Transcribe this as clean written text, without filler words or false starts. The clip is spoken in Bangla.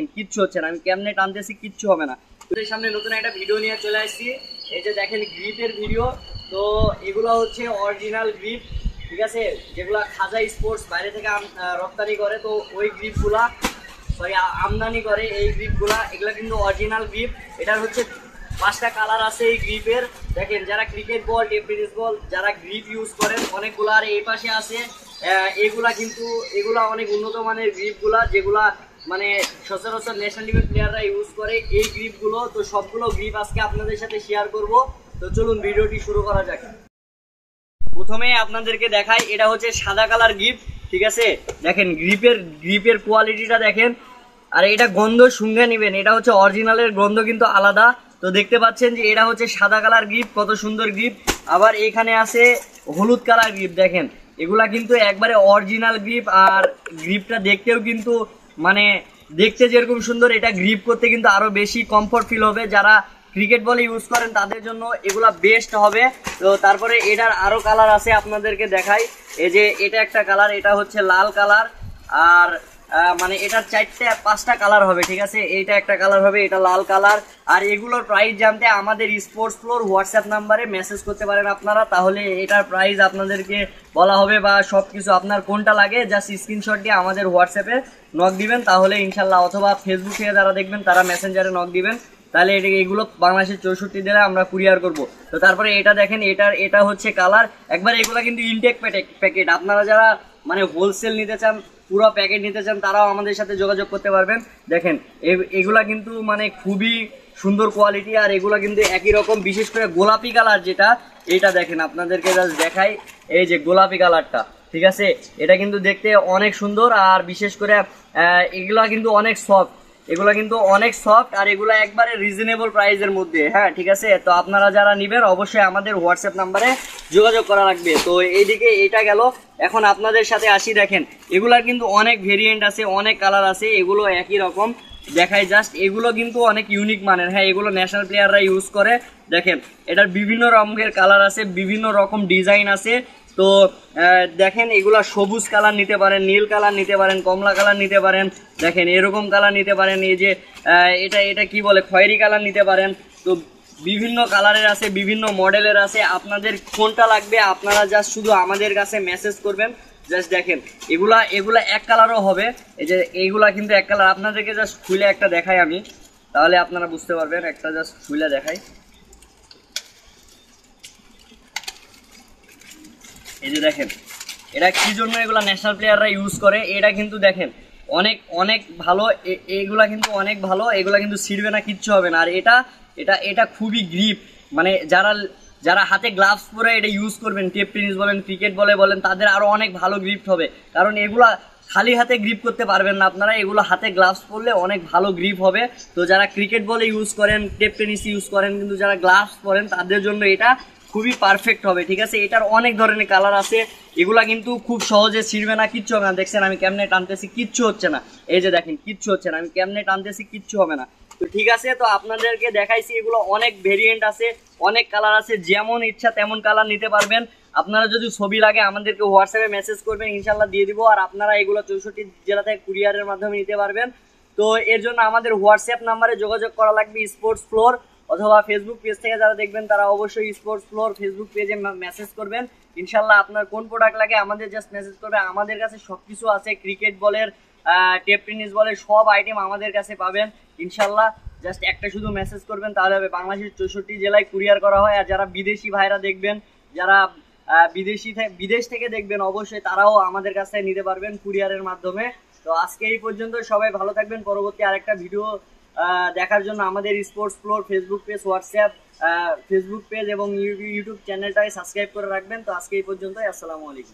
দেখেন কিচ্ছু হচ্ছে না, আমি কেমনে টানতেছি কিচ্ছু হবে না। তোদের সামনে নতুন একটা ভিডিও নিয়ে চলে আসছি। এই যে দেখেন গ্রিপের ভিডিও। তো এগুলো হচ্ছে অরিজিনাল গ্রিপ, ঠিক আছে, যেগুলা খাজা স্পোর্টস বাইরে থেকে রপ্তানি করে, তো ওই গ্রিপগুলা সরি আমদানি করে এই গ্রিপগুলা, এগুলা কিন্তু অরিজিনাল গ্রিপ। এটার হচ্ছে 5টা কালার আছে এই গ্রিপের। দেখেন যারা ক্রিকেট বল, টেনিস বল যারা গ্রিপ ইউজ করেন অনেকগুলো, আর এই পাশে আছে এগুলা কিন্তু এগুলা অনেক উন্নত মানের গ্রিপগুলা, যেগুলা মানে সচরাচর ন্যাশনাল টিমের প্লেয়াররা ইউজ করে এই গ্রিপগুলো। তো সবগুলো গ্রিপ আজকে আপনাদের সাথে শেয়ার করব। তো চলুন ভিডিওটি শুরু করা যাক। প্রথমে আপনাদেরকে দেখাই, এটা হচ্ছে সাদা কালার গ্রিপ, ঠিক আছে। দেখেন গ্রিপের কোয়ালিটিটা দেখেন, আর এটা গন্ধ শুঙ্গে নেবেন, এটা হচ্ছে অরিজিনালের গন্ধ কিন্তু আলাদা। তো দেখতে পাচ্ছেন যে এটা হচ্ছে সাদা কালার গ্রিপ, কত সুন্দর গ্রিপ। আবার এখানে আছে হলুদ কালার গ্রিপ, দেখেন এগুলা কিন্তু একবারে অরিজিনাল গ্রিপ। আর গ্রিপটা দেখতেও কিন্তু মানে দেখতে যেরকম সুন্দর, এটা গ্রিপ করতে কিন্তু আরো বেশি কমফোর্ট ফিল হবে। যারা ক্রিকেট বলে ইউজ করেন তাদের জন্য এগুলা বেস্ট হবে। তো তারপরে এটার আরো কালার আছে, আপনাদেরকে দেখাই। এই যে এটা একটা কালার, এটা হচ্ছে লাল কালার। আর মানে এটার 4-5টা কালার হবে, ঠিক আছে। এইটা একটা কালার হবে, এটা লাল কালার। আর এগুলোর প্রাইস জানতে আমাদের স্পোর্টস ফ্লোর হোয়াটসঅ্যাপ নাম্বারে মেসেজ করতে পারেন আপনারা, তাহলে এটার প্রাইস আপনাদেরকে বলা হবে বা সবকিছু আপনার কোনটা লাগে জাস্ট স্ক্রিনশট দিয়ে আমাদের হোয়াটসঅ্যাপে নক দিবেন, তাহলে ইনশাল্লাহ, অথবা ফেসবুক থেকে যারা দেখবেন তারা মেসেঞ্জারে নক দিবেন, তাহলে এগুলো বাংলাদেশের 64 জেলায় আমরা কুরিয়ার করব। তো তারপরে এটা দেখেন, এটা হচ্ছে কালার একবার। এগুলো কিন্তু ইনটেক প্যাকেট, আপনারা যারা মানে হোলসেল নিতে চান, পুরো প্যাকেট নিতে চান, তারাও আমাদের সাথে যোগাযোগ করতে পারবেন। দেখেন এগুলা কিন্তু মানে খুবই সুন্দর কোয়ালিটি, আর এগুলা কিন্তু একই রকম। বিশেষ করে গোলাপি কালার যেটা, এটা দেখেন আপনাদেরকে জাস্ট দেখাই, এই যে গোলাপি কালারটা, ঠিক আছে, এটা কিন্তু দেখতে অনেক সুন্দর। আর বিশেষ করে এগুলা কিন্তু অনেক সফট, এগুলা কিন্তু অনেক সফট, আর এগুলা একবারে রিজনেবল প্রাইসের মধ্যে, হ্যাঁ ঠিক আছে। তো আপনারা যারা নিবেন অবশ্যই আমাদের হোয়াটসঅ্যাপ নাম্বারে যোগাযোগ করা লাগবে। তো এইদিকে এটা গেল, এখন আপনাদের সাথে আসি। দেখেন এগুলার কিন্তু অনেক ভেরিয়েন্ট আছে, অনেক কালার আছে, এগুলো একই রকম দেখাই জাস্ট। এগুলো কিন্তু অনেক ইউনিক মানের, হ্যাঁ এগুলো ন্যাশনাল প্লেয়াররা ইউজ করে। দেখেন এটার বিভিন্ন রঙের কালার আছে, বিভিন্ন রকম ডিজাইন আছে। তো দেখেন এগুলা সবুজ কালার নিতে পারেন, নীল কালার নিতে পারেন, কমলা কালার নিতে পারেন, দেখেন এরকম কালার নিতে পারেন, এই যে এটা কি বলে খয়েরি কালার নিতে পারেন। তো বিভিন্ন কালারের আছে, বিভিন্ন মডেলের আছে, আপনাদের কোনটা লাগবে আপনারা জাস্ট শুধু আমাদের কাছে মেসেজ করবেন। জাস্ট দেখেন এগুলা এক কালারও হবে, এই যে এইগুলা কিন্তু এক কালার। আপনাদেরকে জাস্ট খুলে একটা দেখাই আমি, তাহলে আপনারা বুঝতে পারবেন। একটা জাস্ট খুলে দেখাই, এই যে দেখেন এটা কি জন্য এগুলা ন্যাশনাল প্লেয়াররা ইউজ করে। এটা কিন্তু দেখেন অনেক অনেক ভালো, এইগুলা কিন্তু অনেক ভালো, এগুলা কিন্তু ছিঁড়বে না, কিচ্ছু হবে না। আর এটা এটা এটা খুবই গ্রিপ, মানে যারা হাতে গ্লাভস পরে এটা ইউজ করবেন, টেনিস বলেন, ক্রিকেট বলেন, তাদের আরো অনেক ভালো গ্রিপ হবে। কারণ এগুলা খালি হাতে গ্রিপ করতে পারবেন না আপনারা, এগুলো হাতে গ্লাভস পরলে অনেক ভালো গ্রিপ হবে। তো যারা ক্রিকেট বলে ইউজ করেন, টেনিস ইউজ করেন, কিন্তু যারা গ্লাভস পরেন তাদের জন্য এটা খুবই পারফেক্ট হবে, ঠিক আছে। এটার অনেক ধরনের কালার আছে, এগুলা কিন্তু খুব সহজে ছিঁড়বে না, কিচ্ছু হবে না। দেখছেন আমি কেমনে টানতেছি, কিচ্ছু হচ্ছে না, এই যে দেখেন কিচ্ছু হচ্ছে না, আমি কেমনে টানতেছি কিচ্ছু হবে না। তো ঠিক আছে, তো আপনাদেরকে দেখাইছি, এগুলো অনেক ভেরিয়েন্ট আছে, অনেক কালার আছে, যেমন ইচ্ছা তেমন কালার নিতে পারবেন। আপনারা যদি ছবি লাগে আমাদেরকে হোয়াটসঅ্যাপে মেসেজ করবেন, ইনশাল্লাহ দিয়ে দিব। আর আপনারা এগুলো 64 জেলা থেকে কুরিয়ারের মাধ্যমে নিতে পারবেন। তো এর জন্য আমাদের হোয়াটসঅ্যাপ নাম্বারে যোগাযোগ করা লাগবে, স্পোর্টস ফ্লোর, অথবা ফেসবুক পেজ থেকে যারা দেখবেন তারা অবশ্যই স্পোর্টস ফ্লোর ফেসবুক পেজে মেসেজ করবেন। ইনশাল্লাহ আপনার কোন প্রোডাক্ট লাগে আমাদের জাস্ট মেসেজ করবে। আমাদের কাছে সবকিছু আছে, ক্রিকেট বলের, টেনিস বলের সব আইটেম আমাদের কাছে পাবেন ইনশাল্লাহ। জাস্ট একটা শুধু মেসেজ করবেন, তাহলে হবে। বাংলাদেশের 64 জেলায় কুরিয়ার করা হয়। আর যারা বিদেশি ভাইরা দেখবেন, যারা বিদেশ থেকে দেখবেন, অবশ্যই তারাও আমাদের কাছে নিতে পারবেন কুরিয়ারের মাধ্যমে। তো আজকে এই পর্যন্ত, সবাই ভালো থাকবেন। পরবর্তী আরেকটা ভিডিও দেখার জন্য আমাদের sports floor Facebook page, WhatsApp Facebook page এবং ইউটিউব চ্যানেলটাকে সাবস্ক্রাইব করে রাখবেন। তো আজকে এই পর্যন্তই, আসসালামু আলাইকুম।